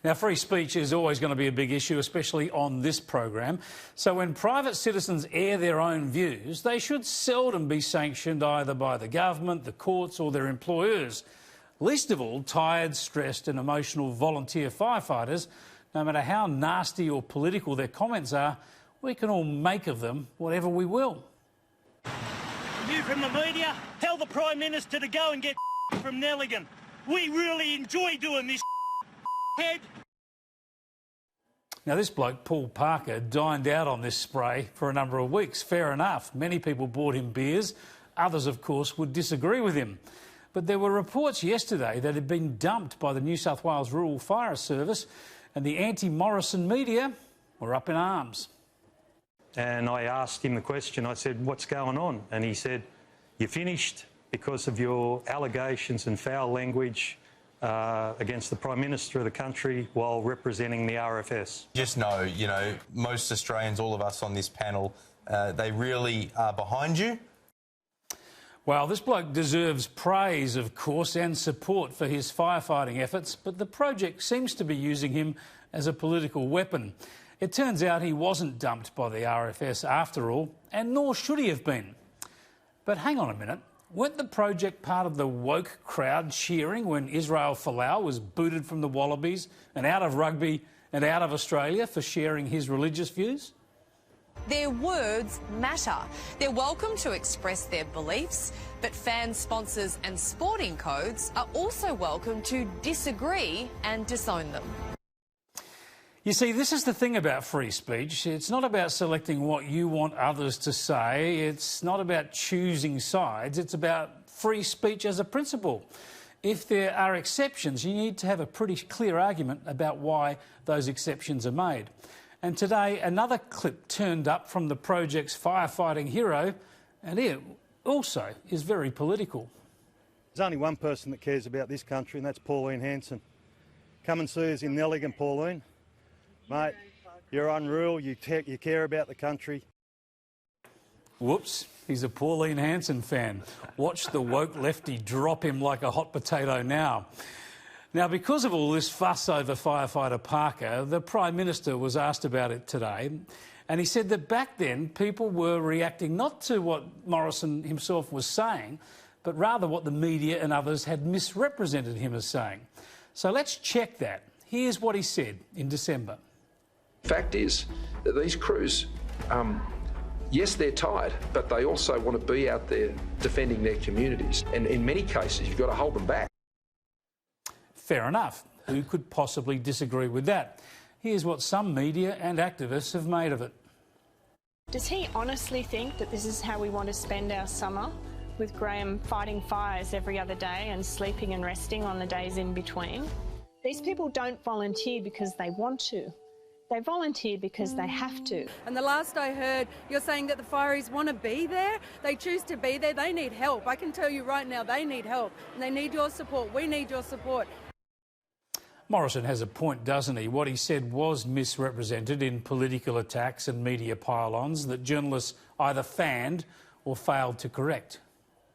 Now, free speech is always going to be a big issue, especially on this program. So when private citizens air their own views, they should seldom be sanctioned either by the government, the courts or their employers. Least of all, tired, stressed and emotional volunteer firefighters. No matter how nasty or political their comments are, we can all make of them whatever we will. You from the media, tell the Prime Minister to go and get from Nelligan. We really enjoy doing this head. Now, this bloke, Paul Parker, dined out on this spray for a number of weeks. Fair enough. Many people bought him beers. Others, of course, would disagree with him. But there were reports yesterday that had been dumped by the New South Wales Rural Fire Service, and the anti-Morrison media were up in arms. And I asked him the question, I said, what's going on? And he said, you're finished because of your allegations and foul language against the Prime Minister of the country while representing the RFS. Just know, you know, most Australians, all of us on this panel, they really are behind you. Well, this bloke deserves praise, of course, and support for his firefighting efforts, but the project seems to be using him as a political weapon. It turns out he wasn't dumped by the RFS after all, and nor should he have been. But hang on a minute. Weren't the project part of the woke crowd cheering when Israel Folau was booted from the Wallabies and out of rugby and out of Australia for sharing his religious views? Their words matter. They're welcome to express their beliefs, but fans, sponsors and sporting codes are also welcome to disagree and disown them. You see, this is the thing about free speech. It's not about selecting what you want others to say. It's not about choosing sides. It's about free speech as a principle. If there are exceptions, you need to have a pretty clear argument about why those exceptions are made. And today, another clip turned up from the project's firefighting hero, and it also is very political. There's only one person that cares about this country, and that's Pauline Hanson. Come and see us in Nelligan, Pauline. Mate, you're unreal, you care about the country. Whoops, he's a Pauline Hanson fan. Watch the woke lefty drop him like a hot potato now. Now, because of all this fuss over firefighter Parker, the Prime Minister was asked about it today, and he said that back then people were reacting not to what Morrison himself was saying, but rather what the media and others had misrepresented him as saying. So let's check that. Here's what he said in December. Fact is that these crews, yes, they're tired, but they also want to be out there defending their communities. And in many cases, you've got to hold them back. Fair enough. Who could possibly disagree with that? Here's what some media and activists have made of it. Does he honestly think that this is how we want to spend our summer, with Graham fighting fires every other day and sleeping and resting on the days in between? These people don't volunteer because they want to. They volunteer because they have to. And the last I heard, you're saying that the fireys want to be there. They choose to be there. They need help. I can tell you right now, they need help. And they need your support. We need your support. Morrison has a point, doesn't he? What he said was misrepresented in political attacks and media pile-ons that journalists either fanned or failed to correct.